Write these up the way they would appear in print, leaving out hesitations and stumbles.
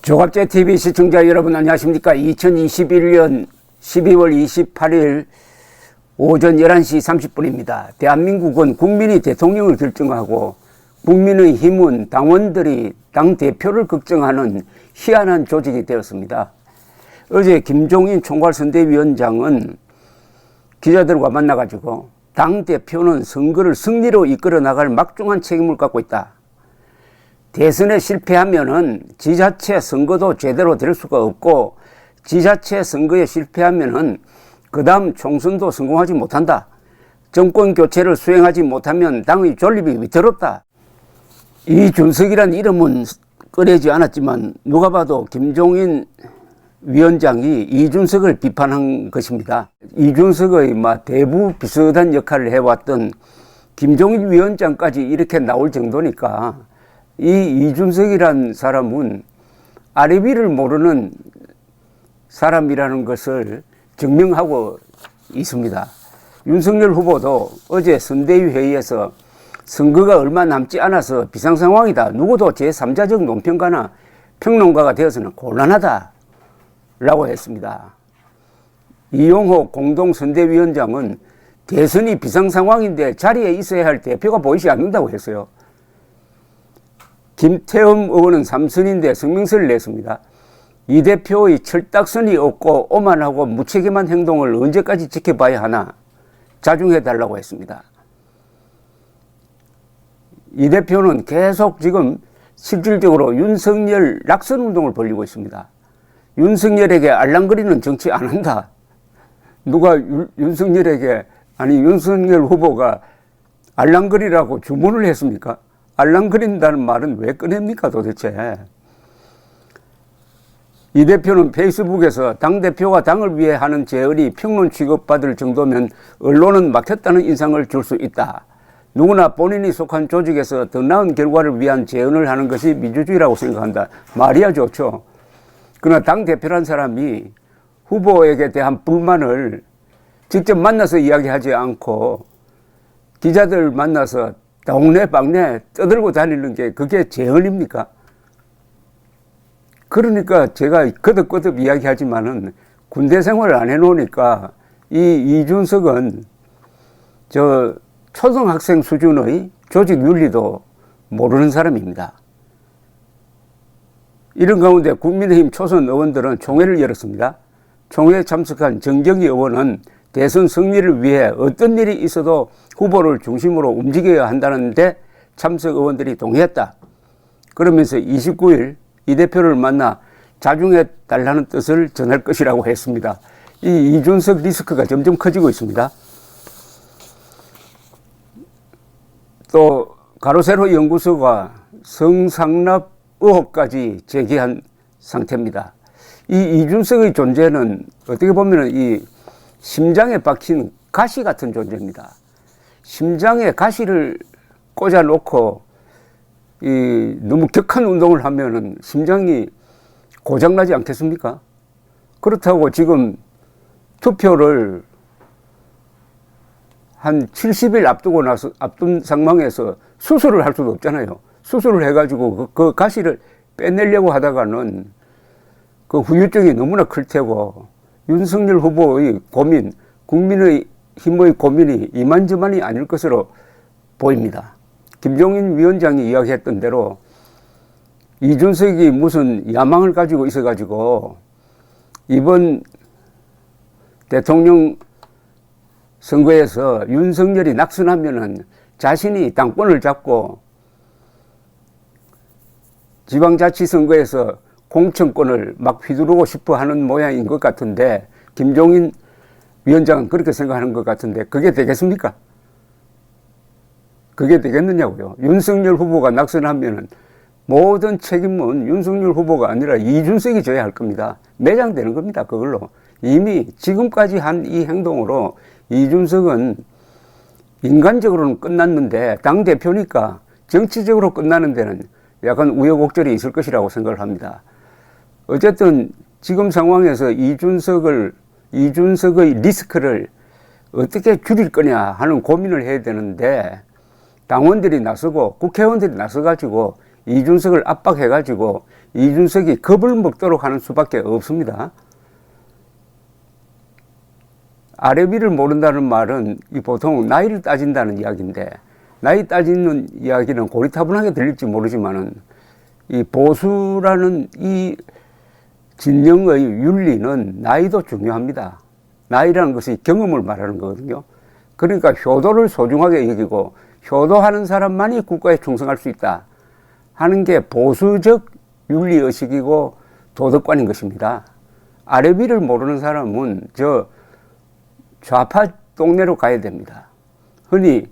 조갑제TV 시청자 여러분 안녕하십니까. 2021년 12월 28일 오전 11시 30분입니다. 대한민국은 국민이 대통령을 결정하고 국민의 힘은 당원들이 당대표를 걱정하는 희한한 조직이 되었습니다. 어제 김종인 총괄선대위원장은 기자들과 만나가지고 당대표는 선거를 승리로 이끌어 나갈 막중한 책임을 갖고 있다. 대선에 실패하면은 지자체 선거도 제대로 될 수가 없고 지자체 선거에 실패하면은 그 다음 총선도 성공하지 못한다. 정권 교체를 수행하지 못하면 당의 존립이 위태롭다. 이준석이란 이름은 꺼내지 않았지만 누가 봐도 김종인 위원장이 이준석을 비판한 것입니다. 이준석의 대부 비슷한 역할을 해왔던 김종인 위원장까지 이렇게 나올 정도니까 이 이준석이란 사람은 아래 위를 모르는 사람이라는 것을 증명하고 있습니다. 윤석열 후보도 어제 선대위 회의에서 선거가 얼마 남지 않아서 비상상황이다. 누구도 제3자적 논평가나 평론가가 되어서는 곤란하다 라고 했습니다. 이용호 공동선대위원장은 대선이 비상상황인데 자리에 있어야 할 대표가 보이지 않는다고 했어요. 김태흠 의원은 3선인데 성명서를 냈습니다. 이 대표의 철딱선이 없고 오만하고 무책임한 행동을 언제까지 지켜봐야 하나 자중해달라고 했습니다. 이 대표는 계속 지금 실질적으로 윤석열 낙선운동을 벌이고 있습니다. 윤석열에게 알랑거리는 정치 안 한다. 누가 윤석열에게, 윤석열 후보가 알랑거리라고 주문을 했습니까? 알랑거린다는 말은 왜 꺼냅니까 도대체? 이 대표는 페이스북에서 당대표가 당을 위해 하는 제언이 평론 취급받을 정도면 언론은 막혔다는 인상을 줄 수 있다. 누구나 본인이 속한 조직에서 더 나은 결과를 위한 제언을 하는 것이 민주주의라고 생각한다. 말이야 좋죠. 그러나 당대표란 사람이 후보에게 대한 불만을 직접 만나서 이야기하지 않고 기자들 만나서 동네방네 떠들고 다니는 게 그게 제언입니까? 그러니까 제가 거듭거듭 이야기하지만은 군대 생활을 안 해놓으니까 이 이준석은 저 초등학생 수준의 조직 윤리도 모르는 사람입니다. 이런 가운데 국민의힘 초선 의원들은 총회를 열었습니다. 총회에 참석한 정경희 의원은 대선 승리를 위해 어떤 일이 있어도 후보를 중심으로 움직여야 한다는데 참석 의원들이 동의했다. 그러면서 29일 이 대표를 만나 자중해 달라는 뜻을 전할 것이라고 했습니다. 이 이준석 리스크가 점점 커지고 있습니다. 또 가로세로 연구소가 성상납 의혹까지 제기한 상태입니다. 이 이준석의 존재는 어떻게 보면 이 심장에 박힌 가시 같은 존재입니다. 심장에 가시를 꽂아놓고 너무 격한 운동을 하면은 심장이 고장나지 않겠습니까? 그렇다고 지금 투표를 한 70일 앞둔 상황에서 수술을 할 수도 없잖아요. 수술을 해가지고 그 가시를 빼내려고 하다가는 그 후유증이 너무나 클 테고 윤석열 후보의 고민, 국민의 힘의 고민이 이만저만이 아닐 것으로 보입니다. 김종인 위원장이 이야기했던 대로 이준석이 무슨 야망을 가지고 있어가지고 이번 대통령 선거에서 윤석열이 낙선하면은 자신이 당권을 잡고 지방자치선거에서 공천권을 막 휘두르고 싶어 하는 모양인 것 같은데 김종인 위원장은 그렇게 생각하는 것 같은데 그게 되겠습니까? 그게 되겠느냐고요. 윤석열 후보가 낙선하면은 모든 책임은 윤석열 후보가 아니라 이준석이 져야 할 겁니다. 매장되는 겁니다. 그걸로. 이미 지금까지 한 이 행동으로 이준석은 인간적으로는 끝났는데 당대표니까 정치적으로 끝나는 데는 약간 우여곡절이 있을 것이라고 생각을 합니다. 어쨌든 지금 상황에서 이준석의 리스크를 어떻게 줄일 거냐 하는 고민을 해야 되는데 당원들이 나서고 국회의원들이 나서가지고 이준석을 압박해가지고 이준석이 겁을 먹도록 하는 수밖에 없습니다. 아래 위를 모른다는 말은 보통 나이를 따진다는 이야기인데, 나이 따지는 이야기는 고리타분하게 들릴지 모르지만은 이 보수라는 이 진영의 윤리는 나이도 중요합니다. 나이라는 것이 경험을 말하는 거거든요. 그러니까 효도를 소중하게 여기고 효도하는 사람만이 국가에 충성할 수 있다 하는 게 보수적 윤리의식이고 도덕관인 것입니다. 아래 위를 모르는 사람은 저 좌파 동네로 가야 됩니다. 흔히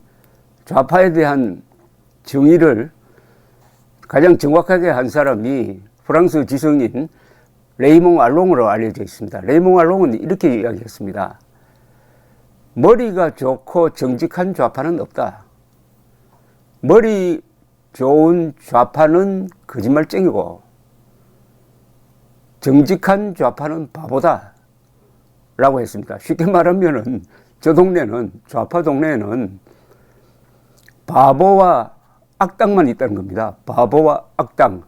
좌파에 대한 정의를 가장 정확하게 한 사람이 프랑스 지성인 레이몽 알롱으로 알려져 있습니다. 레이몽 알롱은 이렇게 이야기했습니다. 머리가 좋고 정직한 좌파는 없다. 머리 좋은 좌파는 거짓말쟁이고 정직한 좌파는 바보다 라고 했습니다. 쉽게 말하면은 저 동네는, 좌파 동네에는 바보와 악당만 있다는 겁니다. 바보와 악당.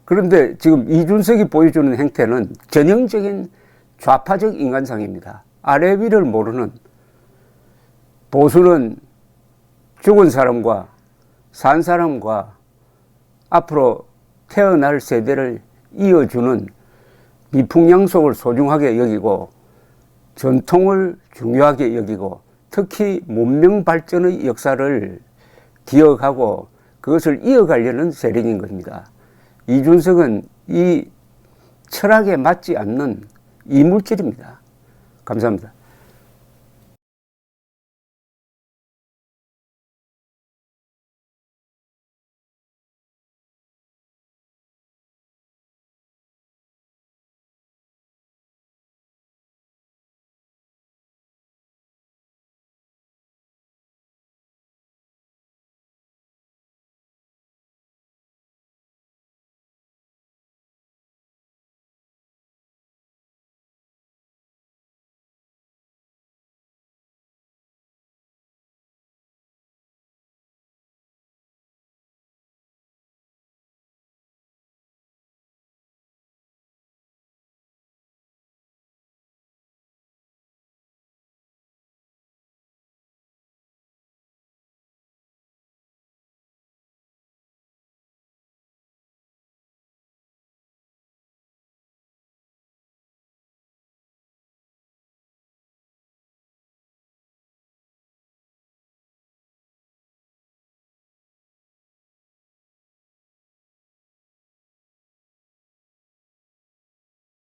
그런데 지금 이준석이 보여주는 행태는 전형적인 좌파적 인간상입니다. 아래 위를 모르는, 보수는 죽은 사람과 산 사람과 앞으로 태어날 세대를 이어주는 미풍양속을 소중하게 여기고 전통을 중요하게 여기고 특히 문명 발전의 역사를 기억하고 그것을 이어가려는 세력인 겁니다. 이준석은 이 철학에 맞지 않는 이물질입니다. 감사합니다.